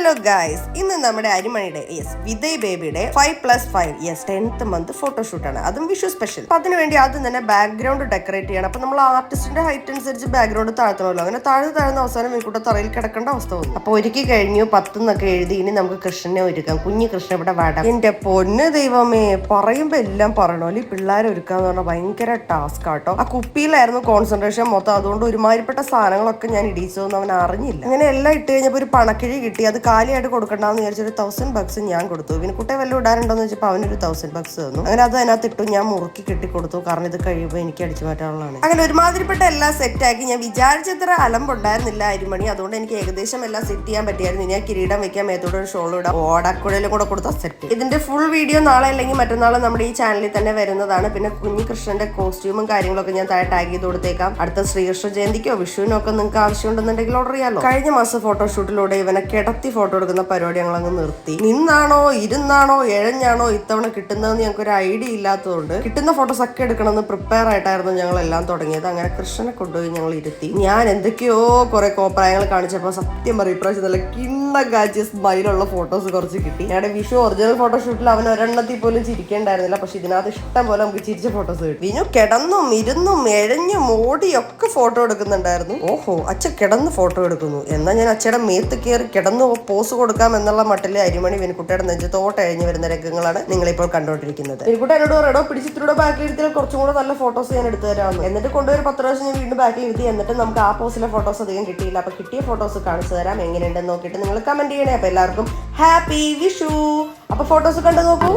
Hello guys, ഇന്ന് നമ്മുടെ അരിമണിയുടെ വിദയ് ബേബിയുടെ 5+5 10th മന്ത് ഫോട്ടോഷൂട്ടാണ്. അതും വിഷു സ്പെഷ്യൽ. അപ്പൊ അതിനുവേണ്ടി ആദ്യം തന്നെ ബാക്ക്ഗ്രൗണ്ട് ഡെക്കറേറ്റ് ചെയ്യണം. അപ്പൊ നമ്മൾ ആർട്ടിസ്റ്റിന്റെ ഹൈറ്റ് അനുസരിച്ച് ബാക്ക്ഗ്രൗണ്ട് താഴ്ത്തണമല്ലോ. അങ്ങനെ താഴ്ന്ന അവസാനം വീക്കൂട്ട തറയിൽ കിടക്കേണ്ട അവസ്ഥ വന്നു. അപ്പൊ ഒരുക്കി കഴിഞ്ഞു 10 എന്നൊക്കെ എഴുതി. ഇനി നമുക്ക് കൃഷ്ണനെ ഒരുക്കാം. കുഞ്ഞു കൃഷ്ണൻ ഇവിടെ വേണം. എന്റെ പൊന്ന് ദൈവമേ, പറയുമ്പോ എല്ലാം പറയണല്ലോ. ഈ പിള്ളേരെ ഒരുക്കാന്ന് പറഞ്ഞാൽ ഭയങ്കര ടാസ്ക് ആട്ടോ. ആ കുപ്പിയിലായിരുന്നു കോൺസെൻട്രേഷൻ മൊത്തം. അതുകൊണ്ട് ഒരുമാതിരിപ്പെട്ട സാധനങ്ങളൊക്കെ ഞാൻ ഇടിച്ചതൊന്നും അവൻ അറിഞ്ഞില്ല. അങ്ങനെ എല്ലാം ഇട്ട് കഴിഞ്ഞപ്പോൾ ഒരു പണക്കിഴി കിട്ടി. അത് കാലിയായിട്ട് കൊടുക്കണ്ടെന്ന് വിചാരിച്ചൊരു $1000 ഞാൻ കൊടുത്തു. പിന്നെ കുട്ടിയെ വല്ലതും ഇടാനുണ്ടോന്ന് വെച്ചപ്പോൾ അവനൊരു $1000 തന്നു. അങ്ങനെ അത് അതിനകത്ത് ഇട്ടു. ഞാൻ മുറുക്കി കെട്ടി കൊടുത്തു. കാരണം ഇത് കഴിയുമ്പോൾ എനിക്ക് അടിച്ചു മാറ്റാനുള്ളതാണ്. അങ്ങനെ ഒരുമാതിരിപ്പെട്ട എല്ലാം സെറ്റാക്കി. ഞാൻ വിചാരിച്ചത്ര അലമ്പുണ്ടായിരുന്നില്ല അരിമണി. അതുകൊണ്ട് എനിക്ക് ഏകദേശം എല്ലാം സെറ്റ് ചെയ്യാൻ പറ്റിയായിരുന്നു. ഞാൻ കിരീടം വെക്കാൻ മേത്തോടെ ഒരു ഷോൾ ഇടാം. ഓടക്കുഴലും കൂടെ കൊടുത്ത സെറ്റ്. ഇതിന്റെ ഫുൾ വീഡിയോ നാളെ അല്ലെങ്കിൽ മറ്റന്നാൾ നമ്മുടെ ഈ ചാനലിൽ തന്നെ വരുന്നതാണ്. പിന്നെ കുഞ്ഞു കൃഷ്ണന്റെ കോസ്റ്റ്യൂമും കാര്യങ്ങളൊക്കെ ഞാൻ താഴെ ടാഗ് ചെയ്ത് കൊടുത്തേക്കാം. അടുത്ത ശ്രീകൃഷ്ണ ജയന്തിക്കോ വിഷുവിനോ ഒക്കെ നിങ്ങൾക്ക് ആവശ്യമുണ്ടെന്നുണ്ടെങ്കിൽ ഓർഡർ ചെയ്യാമല്ലോ. കഴിഞ്ഞ മാസം ഫോട്ടോഷൂട്ടിലൂടെ ഇവനെ കിടത്തി ഫോട്ടോ എടുക്കുന്ന പരിപാടി ഞങ്ങൾ അങ്ങ് നിർത്തി. നിന്നാണോ ഇരുന്നാണോ എഴഞ്ഞാണോ ഇത്തവണ കിട്ടുന്നതെന്ന് ഞങ്ങൾക്ക് ഒരു ഐഡിയ ഇല്ലാത്തതുകൊണ്ട് കിട്ടുന്ന ഫോട്ടോസ് ഒക്കെ എടുക്കണമെന്ന് പ്രിപ്പയർ ആയിട്ടായിരുന്നു ഞങ്ങൾ എല്ലാം തുടങ്ങിയത്. അങ്ങനെ കൃഷ്ണനെ കൊണ്ടുപോയി ഞങ്ങൾ ഇരുത്തി. ഞാൻ എന്തൊക്കെയോ കുറെ കോപ്രായങ്ങൾ കാണിച്ചപ്പോൾ സത്യം പറയും ഇപ്രാവശ്യം നല്ല കിണ്ണകാച്ചിയ സ്മൈലുള്ള ഫോട്ടോസ് കുറച്ച് കിട്ടി. ഞങ്ങളുടെ വിഷു ഒറിജിനൽ ഫോട്ടോഷൂട്ടിൽ അവൻ ഒരെണ്ണത്തിൽ പോലും ചിരിക്കേണ്ടായിരുന്നില്ല. പക്ഷെ ഇതിനകത്ത് ഇഷ്ടം പോലെ നമുക്ക് ചിരിച്ച ഫോട്ടോസ് കിട്ടി. വിനു കിടന്നും ഇരുന്നും എഴഞ്ഞും ഓടിയൊക്കെ ഫോട്ടോ എടുക്കുന്നുണ്ടായിരുന്നു. ഓഹോ, അച്ഛ കിടന്ന് ഫോട്ടോ എടുക്കുന്നു. എന്നാൽ ഞാൻ അച്ഛയുടെ മേത്ത് കയറി കിടന്നു പോസ് കൊടുക്കാം എന്നുള്ള മട്ടില് അരിമണി വിനുക്കുട്ടിയുടെ നെഞ്ചത്തോട്ട് എഴഞ്ഞു വരുന്ന രംഗങ്ങളാണ് നിങ്ങളിപ്പോൾ കണ്ടുകൊണ്ടിരിക്കുന്നത്. വിനുക്കുട്ടി എന്നോട് പറയണോ പിടിച്ചിട്ടൂടെ ബാക്കിൽ ഇരുത്തിയാൽ കുറച്ചും കൂടെ നല്ല ഫോട്ടോസ് ഞാൻ എടുത്തു തരാമെന്ന്. എന്നിട്ട് കൊണ്ടുപോയി 10 പ്രാവശ്യം ഞാൻ വീണ്ടും ബാക്കിൽ ഇരുത്തി. എന്നിട്ട് നമുക്ക് ആ പോസിലെ ഫോട്ടോസ് അധികം കിട്ടിയില്ല. അപ്പൊ കിട്ടിയ ഫോട്ടോസ് കാണിച്ചു തരാം. എങ്ങനെയുണ്ടെന്ന് നോക്കിയിട്ട് നിങ്ങൾ കമന്റ് ചെയ്യണേ. അപ്പൊ എല്ലാവർക്കും ഹാപ്പി വിഷു. അപ്പൊ ഫോട്ടോസ് കണ്ടു നോക്കൂ.